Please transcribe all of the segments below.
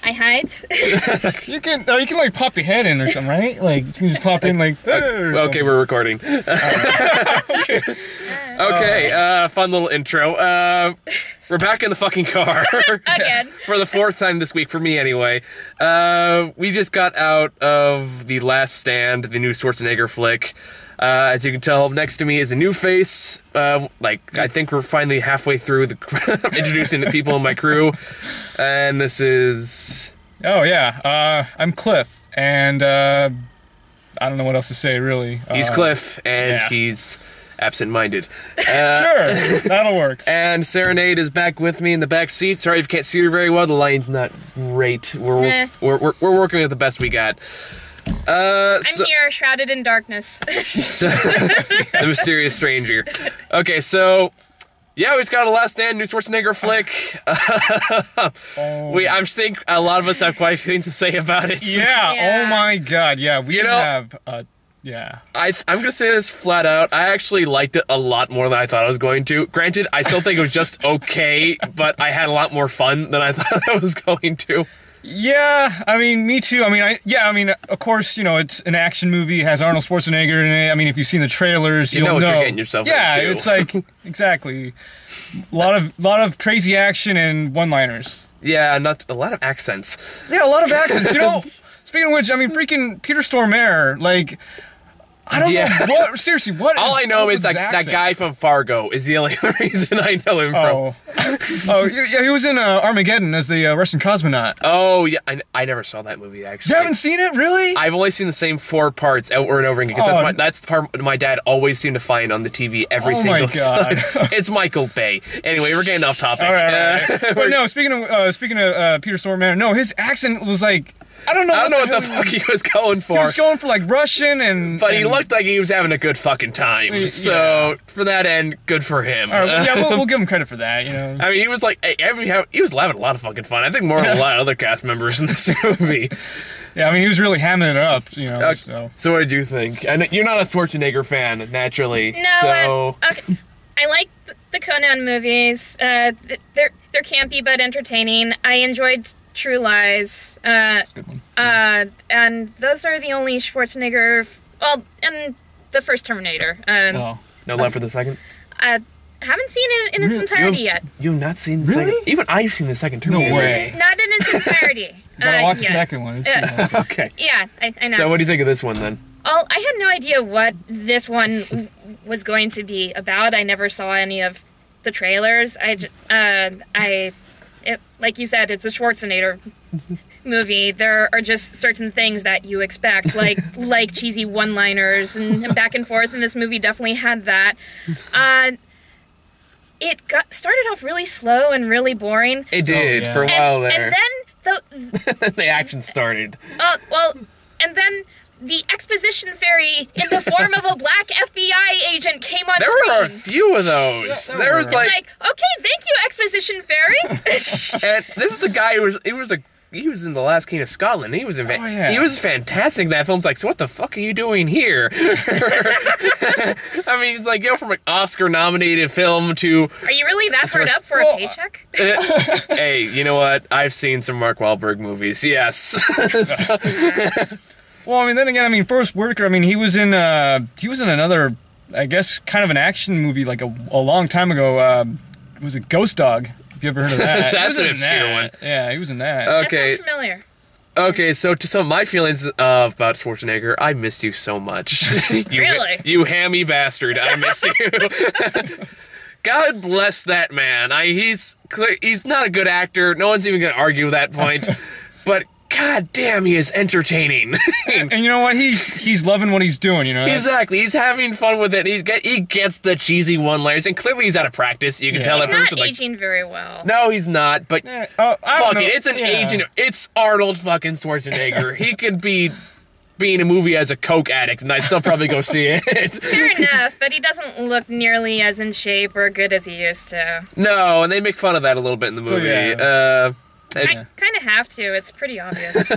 I hide. You can like pop your head in or something, right? Like you can just pop in like. Okay, we're recording. Okay. Fun little intro. We're back in the fucking car Again. for the fourth time this week for me, anyway. We just got out of The Last Stand, the new Schwarzenegger flick. As you can tell, next to me is a new face. I think we're finally halfway through introducing the people in my crew. And this is... Oh, yeah. I'm Cliff, and I don't know what else to say, really. He's Cliff, and he's absent-minded. Sure, that'll work. And Sarahnade is back with me in the back seat. Sorry if you can't see her very well. The line's not great. We're working with the best we got. I'm here, shrouded in darkness. The mysterious stranger. Okay, so... Yeah, we just got a Last Stand, new Schwarzenegger flick. I think a lot of us have quite a few things to say about it. Yeah, oh my god, yeah, we have, yeah. I'm gonna say this flat out, I actually liked it a lot more than I thought I was going to. Granted, I still think it was just okay, but I had a lot more fun than I thought I was going to. Yeah, I mean, me too. I mean, of course, you know, it's an action movie, it has Arnold Schwarzenegger in it. I mean, if you've seen the trailers, you'll know what you're getting yourself into. Yeah, it's like, exactly. A lot of crazy action and one-liners. Yeah, not a lot of accents. Yeah, a lot of accents. You know, speaking of which, I mean, freaking Peter Stormare, like... I don't know what, seriously, what all I know is that guy from Fargo is the only reason I know him from. Oh, yeah, he was in Armageddon as the Russian cosmonaut. Oh, yeah, I never saw that movie, actually. You haven't seen it, really? I've only seen the same 4 parts over and over again, because that's the part my dad always seemed to find on the TV every single time. It's Michael Bay. Anyway, we're getting off topic. All right. But no, speaking of Peter Stormare, no, his accent was like... I don't know what the fuck he was going for. He was going for, like, Russian But he looked like he was having a good fucking time. So, for that end, good for him. Yeah, we'll give him credit for that, you know. I mean, he was like... he was having a lot of fucking fun. I think more than a lot of other cast members in this movie. Yeah, I mean, he was really hamming it up, you know, So what did you think? And you're not a Schwarzenegger fan, naturally. No, so... okay. I like the Conan movies. They're campy but entertaining. I enjoyed... True Lies, That's a good one. And those are the only Schwarzenegger, well, and the first Terminator. No love for the second? I haven't seen it in its entirety yet. You've not seen the second? Even I've seen the second Terminator. No way. Not in its entirety. You gotta watch the second one. Okay. Yeah, I know. So what do you think of this one, then? I had no idea what this one was going to be about. I never saw any of the trailers. Like you said, it's a Schwarzenegger movie. There are just certain things that you expect, like cheesy one-liners and back and forth, and this movie definitely had that. It started off really slow and really boring. It did, for a while there. And then the action started. And then the exposition fairy in the form of a black FBI agent came on screen. There were a few of those. There was like, okay, thank you, exposition fairy. And this is the guy he was in The Last King of Scotland. He was he was fantastic in that film. It's like, so what the fuck are you doing here? I mean, like, from an Oscar-nominated film to... Are you really that hard up for a paycheck? Hey, you know what? I've seen some Mark Wahlberg movies, yes. Well, I mean, then again, I mean, Forrest Whitaker, I mean, he was in another, I guess, kind of an action movie, like a long time ago. Was it Ghost Dog? If you ever heard of that? That's an obscure one. Yeah, he was in that. Okay. That sounds familiar. Okay, so to some of my feelings about Schwarzenegger, I missed you so much. Really? You hammy bastard, I miss you. God bless that man. He's not a good actor. No one's even going to argue that point. But... God damn, he is entertaining. and you know what? He's loving what he's doing, you know? Exactly. He's having fun with it. He gets the cheesy one-liners, and clearly he's out of practice. You can tell that he's person. Not aging very well. No, he's not, but fuck it. It's an agent. It's Arnold fucking Schwarzenegger. He could be in a movie as a coke addict, and I'd still probably go see it. Fair enough, but he doesn't look nearly as in shape or good as he used to. No, and they make fun of that a little bit in the movie. I kind of have to. It's pretty obvious.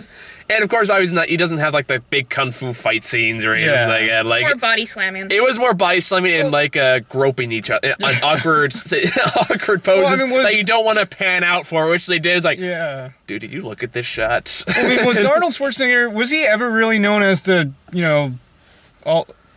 And of course, he doesn't have like the big kung fu fight scenes or anything like that. Like, more body slamming. It was more body slamming and like groping each other on awkward poses that you don't want to pan out for, which they did. It's like, dude, did you look at this shot? I mean, was Arnold Schwarzenegger, was he ever really known as the,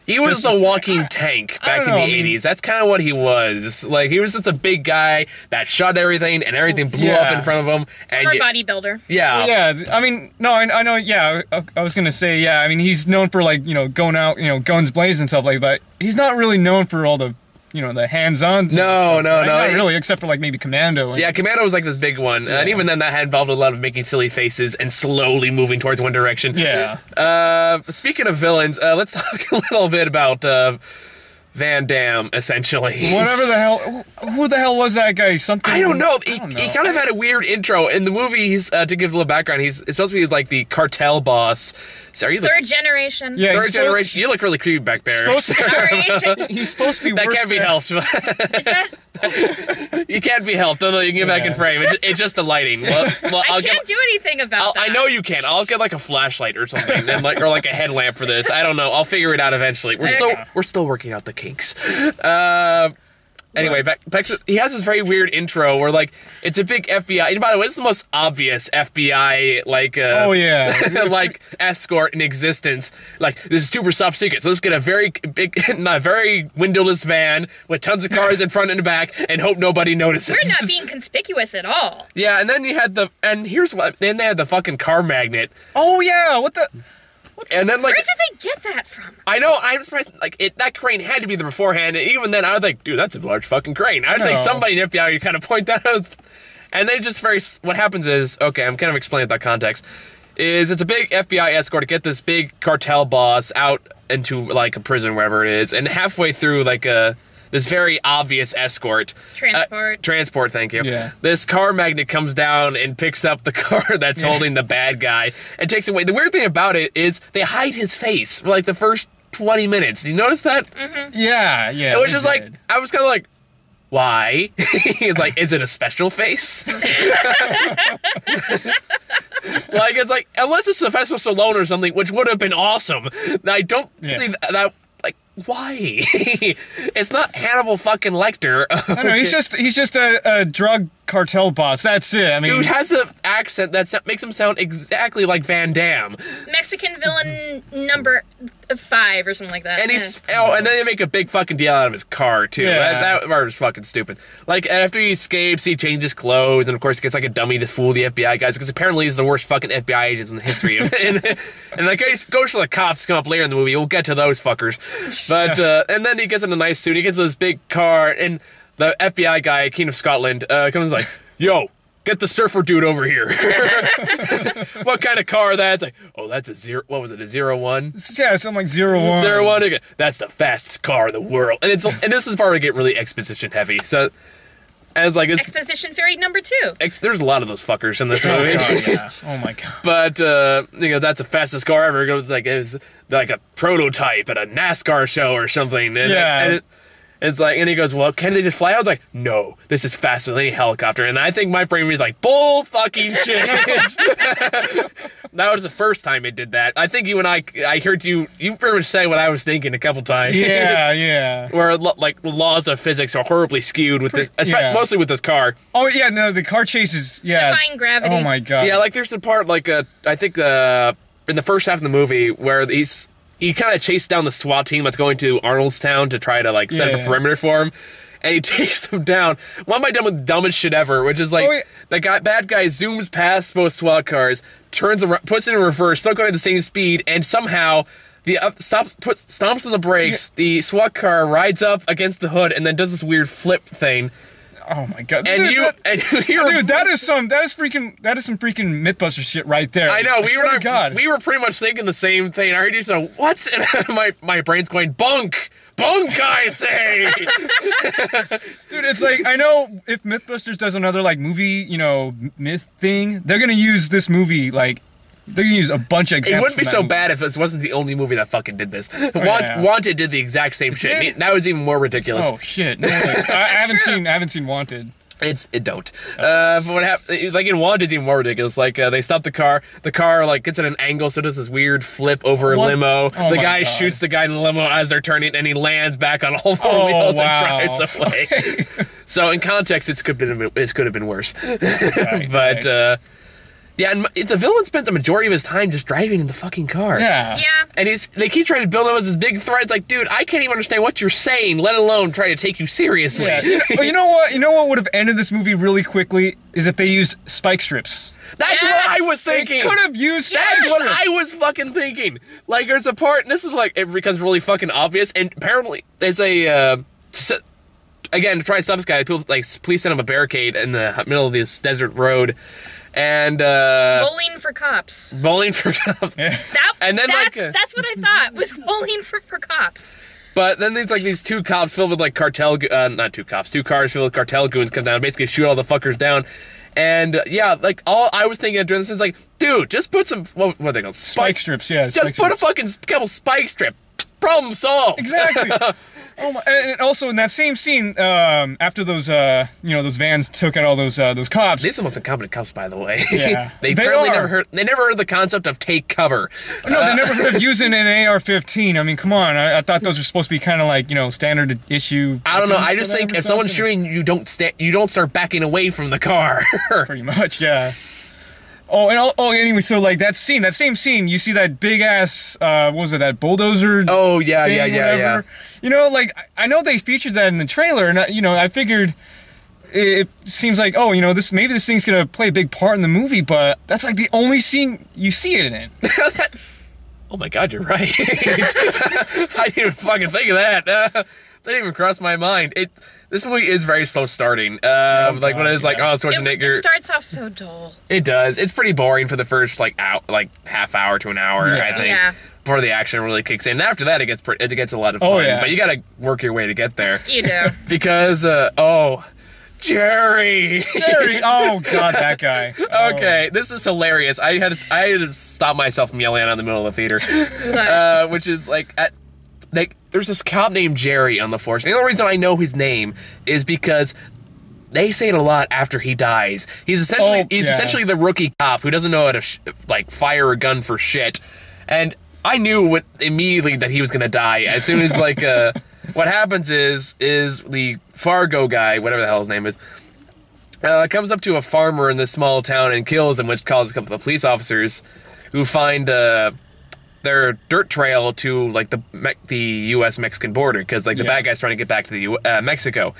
He was the walking tank back in the 80s. That's kind of what he was. Like, he was just a big guy that shot everything, and everything blew up in front of him. Former bodybuilder. Yeah. Yeah, I mean, no, I know, I was going to say, I mean, he's known for, like, going out, guns blazing and stuff like that. He's not really known for all the, the hands-on. No. Not really, except for, like, maybe Commando. Yeah, Commando was, like, this big one. And even then, that had involved a lot of making silly faces and slowly moving towards one direction. Yeah. Speaking of villains, let's talk a little bit about Van Damme, essentially. Whatever the hell. Who the hell was that guy? Something. I don't know. He kind of had a weird intro. In the movie, he's to give a little background, he's supposed to be like the cartel boss. So are you third generation? Yeah, third generation. You look really creepy back there. He's supposed to be that worse. That can't be helped. Is that? You can't be helped. No, you can get back in frame. It's just the lighting. Well, I can't do anything about that. I know you can. I'll get like a flashlight or something, and or like a headlamp for this. I don't know. I'll figure it out eventually. We're still working out the kinks. Anyway, back to, he has this very weird intro where, like, it's a big FBI. And by the way, it's the most obvious FBI, like, like, escort in existence. Like, this is super top secret. So let's get a very big, not very windowless van with tons of cars in front and back and hope nobody notices. We're not being conspicuous at all. Yeah, and then you had then they had the fucking car magnet. Oh, yeah, what the... And then, like, where did they get that from? I know, I'm surprised. Like, that crane had to be there beforehand, and even then, I was like, dude, that's a large fucking crane. I think somebody in the FBI would kind of point that out. And they just what happens is, okay, I'm kind of explaining that context, is it's a big FBI escort to get this big cartel boss out into, like, a prison, wherever it is, and halfway through, like, this very obvious escort. Transport, thank you. Yeah. This car magnet comes down and picks up the car that's holding the bad guy and takes it away. The weird thing about it is they hide his face for like the first 20 minutes. Did you notice that? Mm-hmm. Yeah. Which is like, I was kind of like, why? He's like, is it a special face? Like, it's like, unless it's Sylvester Stallone or something, which would have been awesome. I don't see that. Like, why? It's not Hannibal fucking Lecter. I know, he's just a drug cartel boss. That's it. I mean, dude has an accent that makes him sound exactly like Van Damme. Mexican villain number 5 or something like that. And and then they make a big fucking deal out of his car too. Yeah. That part was fucking stupid. Like, after he escapes, he changes clothes, and of course he gets like a dummy to fool the FBI guys, because apparently he's the worst fucking FBI agents in the history of it. And like, he goes for the cops to come up later in the movie. We'll get to those fuckers. But and then he gets in a nice suit. He gets in this big car, and the FBI guy, King of Scotland, comes like, yo, get the surfer dude over here. What kind of car that's? Like, oh, that's a zero. What was it? A 01? Yeah, something like 01. 01. That's the fastest car in the world. And this is part where it get really exposition heavy. So, as like exposition fairy number 2. There's a lot of those fuckers in this movie. Oh my god. But that's the fastest car ever. It was like a prototype at a NASCAR show or something. And it's like, and he goes, well, can they just fly? I was like, no, this is faster than any helicopter. And I think my brain was like, bull fucking shit. That was the first time it did that. I think you and I heard you pretty much say what I was thinking a couple times. Yeah. Where, like, laws of physics are horribly skewed with this, mostly with this car. Oh, yeah, no, the car chases, defying gravity. Oh my god. Yeah, like, there's a part, like, I think in the first half of the movie where he kind of chased down the SWAT team that's going to Arnold's town to try to, like, set up a perimeter for him. And he takes them down. Why am I done with the dumbest shit ever? Which is like, the bad guy zooms past both SWAT cars, turns around, puts it in reverse, still going at the same speed, and somehow stomps on the brakes. Yeah. The SWAT car rides up against the hood and then does this weird flip thing. Oh my god! And dude, that is some freaking MythBusters shit right there. I know. We were pretty much thinking the same thing. I heard you say, "What?" And my brain's going, "Bunk, bunk!" I say. Dude, it's like, I know if MythBusters does another like movie, myth thing, they're gonna use this movie like. They can use a bunch of examples. It wouldn't be so bad if this wasn't the only movie that fucking did this. Wanted did the exact same shit. That was even more ridiculous. Oh shit! No, I haven't seen Wanted. It don't. But what happened? Like in one, it's even more ridiculous. Like they stop the car. The car like gets at an angle, so it does this weird flip over a limo. Oh the guy shoots the guy in the limo as they're turning, and he lands back on all four wheels and drives away. Okay. So in context, it could have been worse. But. Yeah, and the villain spends a majority of his time just driving in the fucking car. Yeah. And they keep trying to build him as this big threat. It's like, dude, I can't even understand what you're saying, let alone try to take you seriously. Yeah. Well, you know what? You know what would have ended this movie really quickly is if they used spike strips. That's what I was thinking. They could have used spike strips. That's what I was fucking thinking. Like, there's a part, and this is like, it becomes really fucking obvious, and apparently there's a, again, to try to stop this guy, police send him a barricade in the middle of this desert road. And bowling for cops. Bowling for cops. Yeah. That's what I thought was bowling for cops. But then there's like these two cops filled with like cartel, not two cops, two cars filled with cartel goons come down and basically shoot all the fuckers down. And yeah, like all I was thinking during this is like, dude, just put some what are they called? Spike strips, yeah. Just put a fucking couple spike strip. Problem solved. Exactly. Oh my, and also in that same scene, after those those vans took out all those cops. These are the most incompetent cops, by the way. Yeah, they never heard the concept of take cover. No, they never heard of using an AR-15. I mean, come on. I thought those were supposed to be kind of like standard issue. I don't know. I just think if someone's shooting, you don't start backing away from the car. Pretty much, yeah. Anyway, so like that same scene, you see that big ass, what was it, that bulldozer? Oh yeah. You know, like I know they featured that in the trailer, and I figured it seems like maybe this thing's gonna play a big part in the movie, but that's like the only scene you see it in. Oh my god, you're right. I didn't even fucking think of that. That didn't even cross my mind. This movie is very slow starting. Arnold Schwarzenegger. It starts off so dull. It does. It's pretty boring for the first half hour to an hour, I think. Yeah. Before the action really kicks in. And after that, it gets a lot of fun. Oh, yeah. But you gotta work your way to get there. You do. Because, Jerry! Oh god, that guy. Okay, this is hilarious. I had to stop myself from yelling out in the middle of the theater. Which is there's this cop named Jerry on the force. The only reason I know his name is because they say it a lot after he dies. He's essentially the rookie cop who doesn't know how to fire a gun for shit. And I knew immediately that he was gonna die as soon as what happens is the Fargo guy, whatever the hell his name is, comes up to a farmer in this small town and kills him, which causes a couple of police officers who find their dirt trail to the U.S.-Mexican border because the bad guy's trying to get back to Mexico.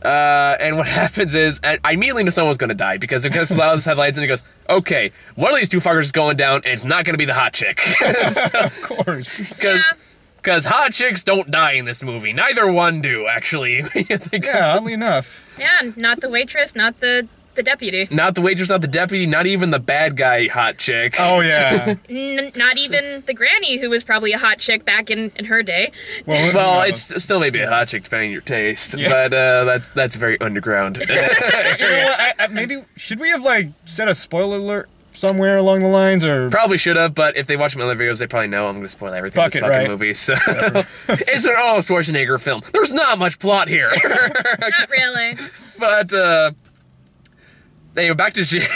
And what happens is, I immediately knew someone was going to die because it goes loud headlights and he goes, okay, one of these two fuckers is going down and it's not going to be the hot chick. Of course. Because hot chicks don't die in this movie. Neither one do, actually. Yeah, oddly enough. Yeah, not the waitress, not the deputy. Not the waitress, not the deputy, not even the bad guy hot chick. Oh, yeah. Not even the granny, who was probably a hot chick back in her day. Well, it's still maybe a hot chick, depending on your taste. Yeah. But that's very underground. You know what? Maybe, should we have, set a spoiler alert somewhere along the lines, or probably should have, but if they watch my other videos, they probably know I'm going to spoil everything in this fucking movie. So it's an Arnold Schwarzenegger film. There's not much plot here. Not really. But anyway, back to Jerry.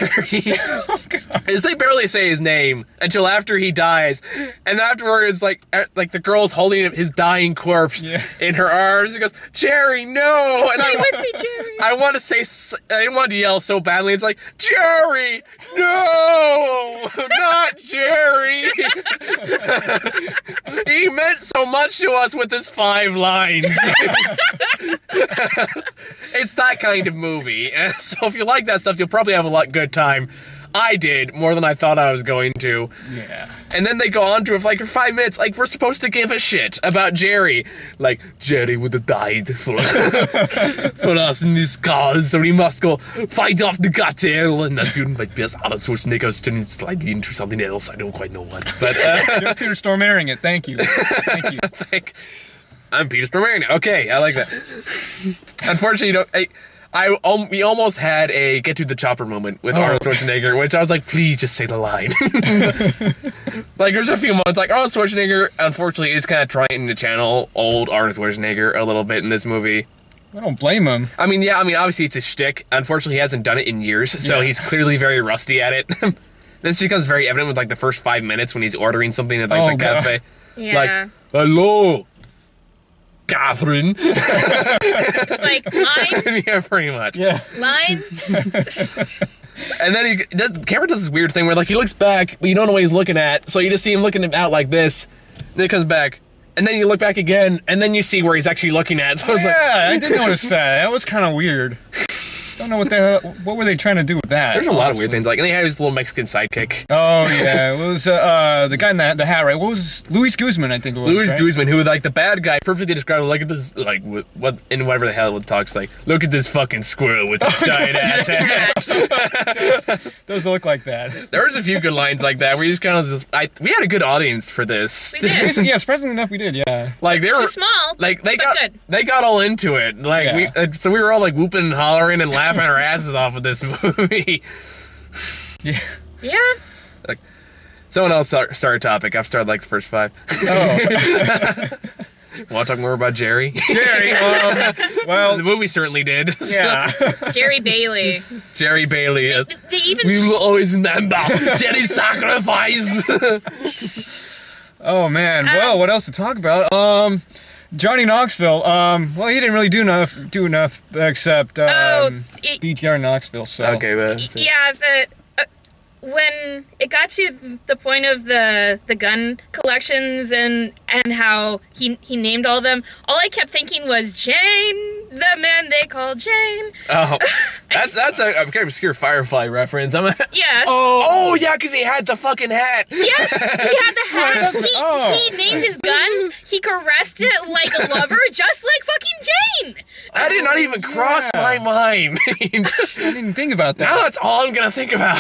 Is they barely say his name until after he dies, and afterwards, the girl's holding his dying corpse in her arms. He goes, "Jerry, no!" And Stay with me, Jerry. I want to yell so badly. It's like, Jerry, no, not Jerry. He meant so much to us with his 5 lines. It's that kind of movie, and so if you like that stuff, you'll probably have a good time. I did, more than I thought I was going to. Yeah. And then they go on to it for 5 minutes, we're supposed to give a shit about Jerry. Jerry would have died for us in this cause, so we must go fight off the cartel, and I'm doing my best. Arnold Schwarzenegger's turning slightly into something else, I don't quite know what. But Peter Storm airing it, thank you. Thank you. I'm Peter Storm airing it. Okay, I like that. Unfortunately, we almost had a get to the chopper moment with Arnold Schwarzenegger, which I was like, please just say the line. There's a few moments, Arnold Schwarzenegger, unfortunately, is kind of trying to channel old Arnold Schwarzenegger a little bit in this movie. I don't blame him. I mean, yeah, obviously it's a shtick. Unfortunately, he hasn't done it in years, so he's clearly very rusty at it. This becomes very evident with, like, the first 5 minutes when he's ordering something at, like, the cafe. Yeah. Like, hello, Catherine. It's like, line? Yeah, pretty much. Yeah. Line? And then camera does this weird thing where, like, he looks back, but you don't know what he's looking at, so you just see him looking out like this, then he comes back, and then you look back again, and then you see where he's actually looking at, so it's like... Yeah, I did notice that. That was kind of weird. Don't know what were they trying to do with that. There's a lot of weird things, like, and they have his little Mexican sidekick. Oh, yeah, it was the guy in the hat, right? What was Luis Guzman, I think it was, Luis right? Guzman, who, like, the bad guy, perfectly described, look at this, like, what in whatever the hell it talks, like, look at this fucking squirrel with a giant ass hat. Does look like that. There was a few good lines like that, where you just kind of we had a good audience for this. We did. Yeah, surprisingly enough, we did, yeah. Like, they were... Small, Like, but good. they got all into it. Like, so we were all, like, whooping and hollering and laughing our asses off with this movie. Yeah. Yeah. Like, someone else start a topic. I've started, like, the first 5. Oh. Want to talk more about Jerry? Jerry, well... The movie certainly did. Yeah. Jerry Bailey. Jerry Bailey is... They even... We will always remember Jerry's sacrifice. Oh, man. Well, what else to talk about? Johnny Knoxville, well, he didn't really do enough except beat Knoxville, so... Okay, well... Yeah, when it got to the point of the gun collections and how he named all of them, all I kept thinking was Jane, the man they call Jane. Oh, that's a very obscure Firefly reference. Yes. Oh, yeah, because he had the fucking hat. Yes, he had the hat. He named his guns. He caressed it like a lover, just like fucking Jane. That did not even cross my mind. I didn't think about that. Now that's all I'm gonna think about.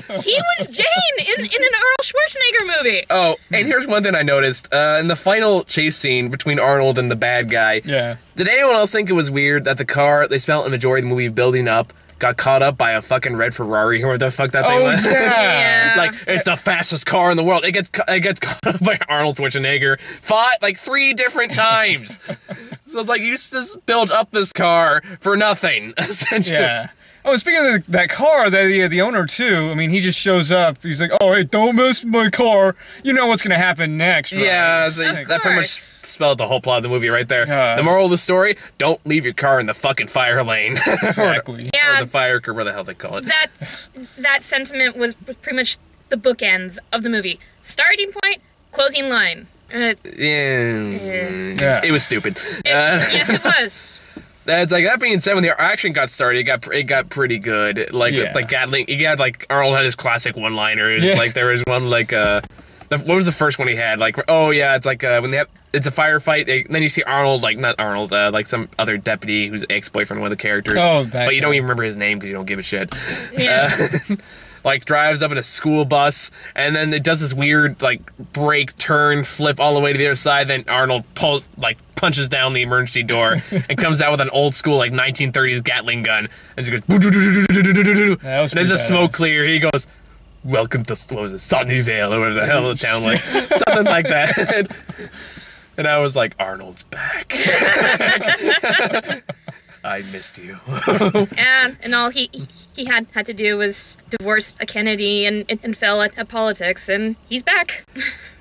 He was Jane in an Arnold Schwarzenegger movie. Oh, and here's one thing I noticed. In the final chase scene between Arnold and the bad guy, did anyone else think it was weird that the car they spent the majority of the movie building up got caught up by a fucking red Ferrari, or what the fuck that thing was? Yeah. Like, it's the fastest car in the world. It gets caught up by Arnold Schwarzenegger 3 different times. So it's like, you just build up this car for nothing, essentially. Yeah. Oh, speaking of that car, the owner too, I mean, he just shows up. He's like, oh, hey, don't mess with my car. You know what's going to happen next, right? Yeah, so that pretty much spelled the whole plot of the movie right there. The moral of the story, don't leave your car in the fucking fire lane. Exactly. Yeah. Or the fire curb, whatever the hell they call it. That sentiment was pretty much the bookends of the movie. Starting point, closing line. It was stupid. Yes, it was. It's like, that being said, when the action got started, it got pretty good. Like Gatling, you got like Arnold had his classic one-liners. Yeah. Like there was one like what was the first one he had? Like, oh yeah, it's like when they have, it's a firefight. Then you see Arnold, like not Arnold, like some other deputy who's ex-boyfriend of one of the characters. Oh, but you don't even remember his name because you don't give a shit. Yeah. Like drives up in a school bus, and then it does this weird like brake, turn, flip all the way to the other side. Then Arnold punches down the emergency door and comes out with an old school like 1930s Gatling gun, and just goes. And there's a smoke clear. He goes, "Welcome to what was it, Sunnyvale or whatever the hell the town like, something like that." And I was like, Arnold's back. I missed you. and all he had to do was divorce a Kennedy and fell at politics, and he's back.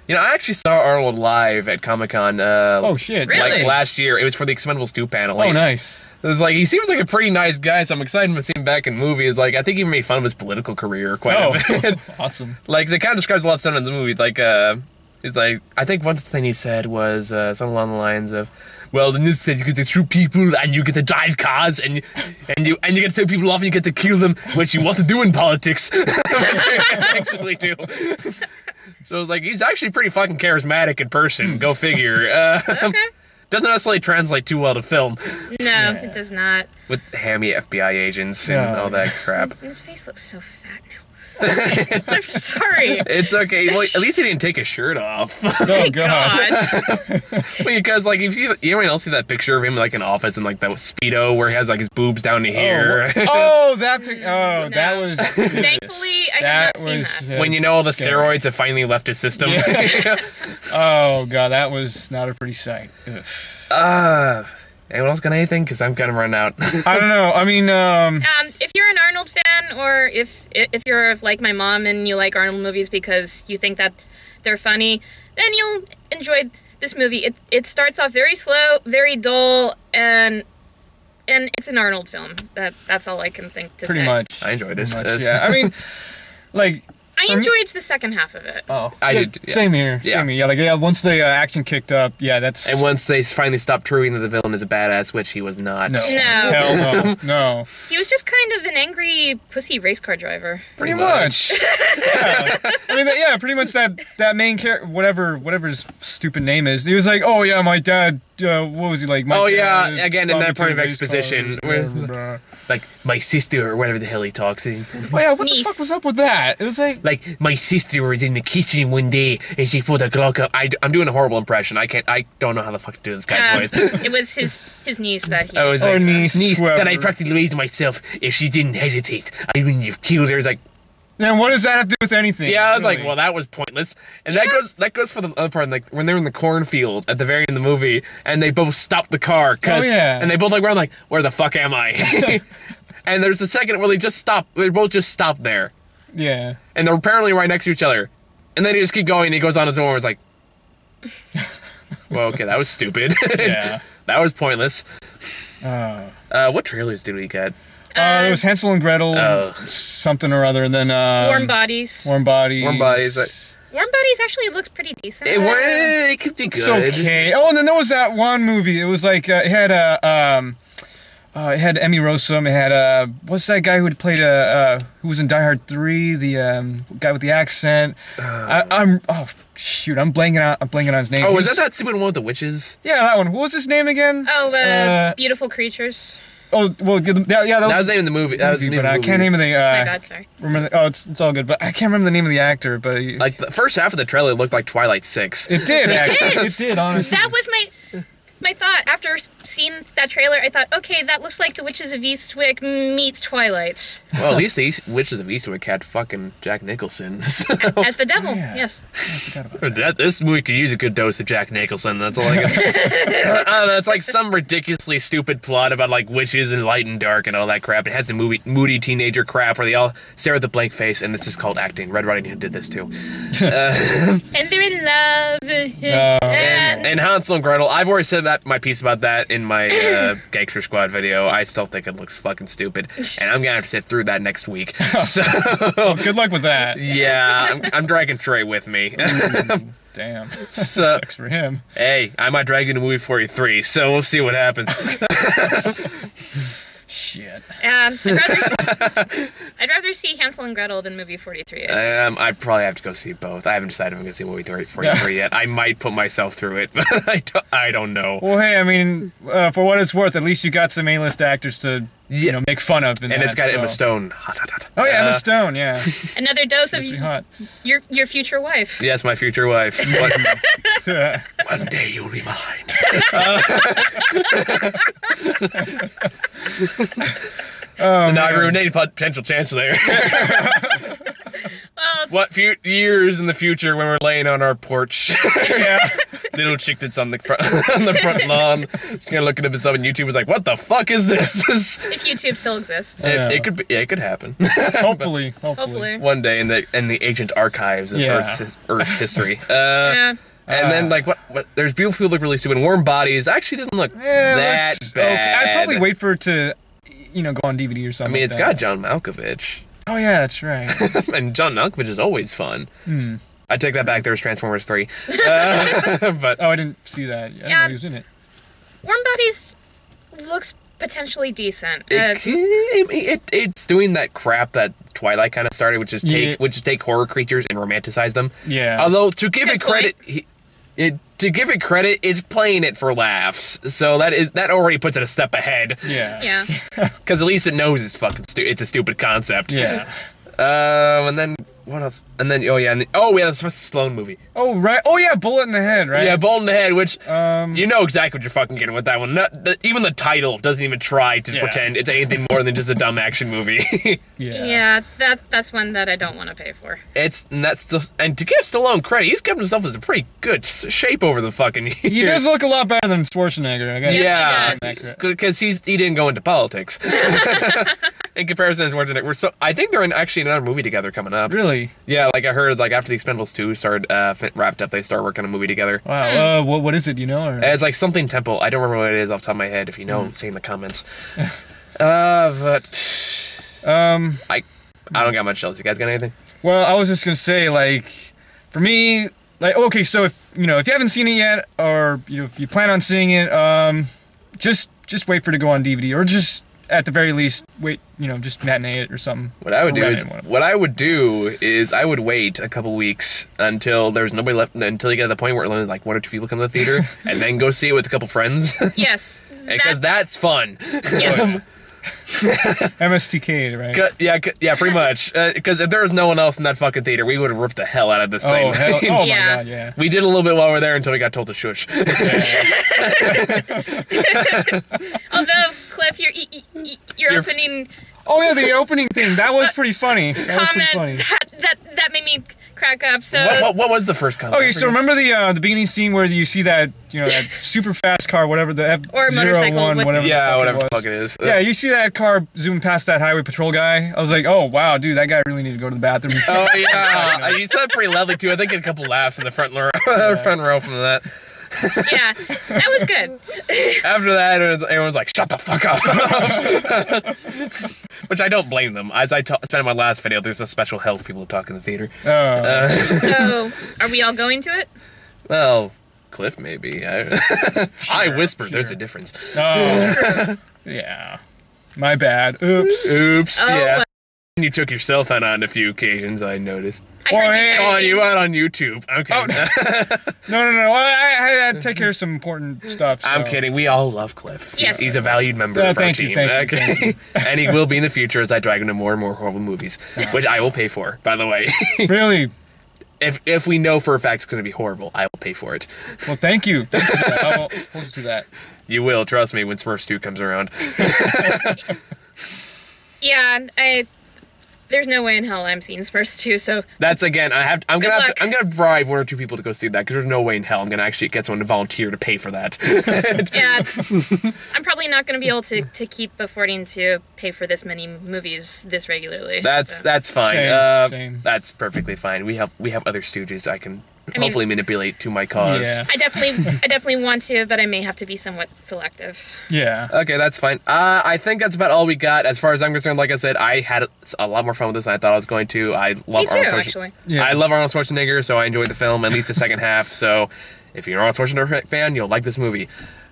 You know, I actually saw Arnold live at Comic-Con. Oh, shit. Really? Like last year. It was for the Expendables 2 panel. Oh, nice. It was like, he seems like a pretty nice guy, so I'm excited to see him back in movies. Like, I think he made fun of his political career quite a bit. Awesome. Like, it kind of describes a lot of stuff in the movie. Like, he's like, I think one thing he said was something along the lines of, well, in this sense, you get to shoot people, and you get to drive cars, and you get to take people off, and you get to kill them, which you want to do in politics. Actually do. So it's like, he's actually pretty fucking charismatic in person. Go figure. Okay. Doesn't necessarily translate too well to film. No, it does not. With hammy FBI agents and all that crap. And his face looks so fat now. I'm sorry. It's okay. Well, at least he didn't take his shirt off. Oh, God. Because, like, you anyone else see that picture of him, like, in office and, like, that Speedo where he has, like, his boobs down to here? That was... Thankfully, I have not seen that. When you know all the steroids have finally left his system. Yeah. Oh, God, that was not a pretty sight. Yeah, Anyone else got anything? Because I'm kind of running out. I don't know. I mean, If you're an Arnold fan, or if you're like my mom and you like Arnold movies because you think that they're funny, then you'll enjoy this movie. It starts off very slow, very dull, and it's an Arnold film. That's all I can think to say. pretty much. I enjoyed it. Yeah, I mean, like. I enjoyed the second half of it. Oh, I yeah, did. Yeah. Same here. Yeah. Same here. Yeah, like once the action kicked up, yeah, that's. And once they finally stopped proving that the villain is a badass, which he was not. No. No. Hell no. No. He was just kind of an angry pussy race car driver. Pretty much. Yeah. I mean, yeah, pretty much that main character, whatever his stupid name is. He was like, oh yeah, my dad. What was he like? My Oh dad yeah, is again in that part of race exposition, cars, where, blah. like my sister or whatever the hell he talks. Oh yeah, what Niece. the fuck was up with that? It was like My sister was in the kitchen one day and she put a Glock up. I'm doing a horrible impression. I don't know how the fuck to do this guy's voice. It was his niece that he I was was like, niece, niece whoever. that I practically raised myself. If she didn't hesitate, I wouldn't have killed her. It's like, then what does that have to do with anything? yeah, I was like, really? well, that was pointless. And that goes for the other part, like when they're in the cornfield at the very end of the movie, and they both stop the car, and they both like run like, where the fuck am I? And there's a second where they just stop. They both just stop there, Yeah. and they're apparently right next to each other. And then he just keep going. And he goes on his own. It's like, well, okay, that was stupid. Yeah. That was pointless. Uh, What trailers did we get? there was Hansel and Gretel, Ugh. something or other, and then Warm Bodies. Warm Bodies. Warm Bodies. Warm Bodies actually looks pretty decent. It could be good. It's okay. Oh, and then there was that one movie. It was like it had it had Emmy Rossum. It had what's that guy who had played who was in Die Hard 3? The guy with the accent. I'm blanking on his name. Oh, was that stupid one with the witches? Yeah, that one. What was his name again? Oh, Beautiful Creatures. Oh, well, yeah, that That was the name of the movie. That was the name but of the I movie. can't name of the. Oh my god, sorry. Remember? It's all good, but I can't remember the name of the actor. But Like the first half of the trailer looked like Twilight 6. it did. Actually. did. It did. Honestly. That was my thought after seeing that trailer. I thought, okay, that looks like The Witches of Eastwick meets Twilight Well, at least the Witches of Eastwick had fucking Jack Nicholson. So. as the devil. Yeah. Yes. I forgot about that. This movie could use a good dose of Jack Nicholson. That's all I can. I don't know. It's like some ridiculously stupid plot about like witches and light and dark and all that crap. It has the moody teenager crap where they all stare at the blank face, and it's just called acting. Red Riding Hood did this too. And they're in love. And Hansel and Gretel. I've already said my piece about that in my Gangster Squad video. I still think it looks fucking stupid, and I'm gonna have to sit through that next week. So Good luck with that. yeah, I'm dragging Trey with me. Damn. So Sucks for him. hey, I might drag you to movie 43, so we'll see what happens. Shit. I'd rather see Hansel and Gretel than movie 43. I'd probably have to go see both. I haven't decided if I'm gonna see movie 43 yet. I might put myself through it, but I don't know. Well, hey, I mean, for what it's worth, at least you got some A-list actors to, make fun of. And it's got Emma Stone. Hot, hot, hot. Oh yeah, Emma Stone. Yeah. Another dose of Pretty hot. your future wife. Yes, my future wife. Oh, One day you'll be mine. So now I ruined any potential chance there. What few years in the future when we're laying on our porch? Yeah. Little chick that's on the front lawn. She's gonna look at himself on YouTube and is like, "What the fuck is this?" If YouTube still exists. Yeah. It could happen Hopefully. Hopefully. one day in the ancient archives of Yeah. Earth's history. Yeah. And then like what? There's beautiful people look really stupid. Warm Bodies actually doesn't look that looks bad. okay. I'd probably wait for it to, go on DVD or I something. mean, like it's that. got John Malkovich. Oh yeah, that's right. And John Malkovich is always fun. I take that back. There's Transformers 3. But Oh, I didn't see that. I didn't know he was in it. Warm Bodies looks potentially decent. it's doing that crap that Twilight kind of started, which is Yeah. take horror creatures and romanticize them. Yeah. Although to give it Good point. credit, it's playing it for laughs. So that already puts it a step ahead. Yeah. Yeah. Because at least it knows it's fucking it's a stupid concept. Yeah. And then what else? And then that's a Stallone movie. Oh right. Oh yeah, Bullet in the Head, right? Yeah, Bullet in the Head, which you know exactly what you're fucking getting with that one. Even the title doesn't even try to pretend it's anything more than just a dumb action movie. Yeah, that's one that I don't want to pay for. And to give Stallone credit, he's kept himself in a pretty good shape over the fucking years. He does look a lot better than Schwarzenegger, I guess. Yes, he does. Because he didn't go into politics. In comparison to Schwarzenegger, I think they're actually in another movie together coming up. Really? Yeah, like I heard, like after the Expendables 2 started wrapped up, they start working on a movie together. Wow. What is it? Do you know? Or? It's like something Temple. I don't remember what it is off the top of my head. If you know, say in the comments. But I don't got much else. You guys got anything? Well, I was just gonna say, like, for me, like, okay, so if you haven't seen it yet, or if you plan on seeing it, just wait for it to go on DVD, or just at the very least wait, just matinee it or something. What I would do is I would wait a couple weeks until there's nobody left, until you get to the point where only like 1 or 2 people come to the theater, and then go see it with a couple friends. Yes, because that's fun. Yes. MSTK, right? Yeah, pretty much. Because if there was no one else in that fucking theater, we would have ripped the hell out of this thing. Oh my god, yeah. We did a little bit while we were there until we got told to shush. Although, Cliff, your opening... Oh yeah, the opening thing, that was pretty funny. That made me crack up. So what was the first comment? Okay, so remember the beginning scene where you see that that super fast car, whatever the F01, whatever the fuck it is. Yeah, you see that car zoom past that highway patrol guy. I was like, oh wow, dude, that guy really needed to go to the bathroom. Oh yeah, you said it pretty lovely too. I think get a couple laughs in the front row from that. Yeah, that was good. After that, everyone's like, shut the fuck up. Which I don't blame them. As I spent in my last video, there's a special health people talk in the theater. So, are we all going to it? Well, Cliff maybe. I whispered, there's a difference. Oh, yeah. My bad. Oops. Oh, yeah. You took your cell phone on a few occasions, I noticed. Calling you out on YouTube. Okay. Oh, no. I had to take care of some important stuff. So. I'm kidding. We all love Cliff. Yes. He's a valued member of our team. Thank you. And he will be in the future as I drag him to more and more horrible movies, which I will pay for, by the way. Really? If we know for a fact it's going to be horrible, I will pay for it. Well, thank you. I'll do that. You will, trust me, when Smurfs 2 comes around. Yeah, there's no way in hell I'm seeing Spurs 2, so... That's, again, I'm gonna bribe 1 or 2 people to go see that, because there's no way in hell I'm gonna actually get someone to volunteer to pay for that. Yeah, I'm probably not gonna be able to keep affording to pay for this many movies this regularly. That's fine. Same. That's perfectly fine. We have other stooges I can hopefully manipulate to my cause. Yeah. I definitely want to, but I may have to be somewhat selective. Yeah. Okay, that's fine. I think that's about all we got. As far as I'm concerned, like I said, I had a lot more fun with this than I thought I was going to. I love Arnold Schwarzenegger. Actually. Yeah. I love Arnold Schwarzenegger, so I enjoyed the film, at least the second half. So if you're an Arnold Schwarzenegger fan, you'll like this movie.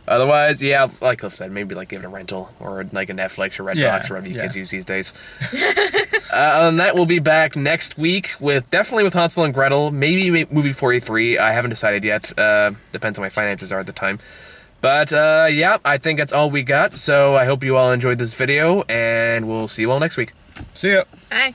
Otherwise, yeah, like Cliff said, maybe like give it a rental or like a Netflix or Redbox or whatever you kids use these days. Other than that, we'll be back next week with Hansel and Gretel, maybe movie 43. I haven't decided yet. Depends on my finances are at the time. But yeah, I think that's all we got. So I hope you all enjoyed this video, and we'll see you all next week. See ya. Bye.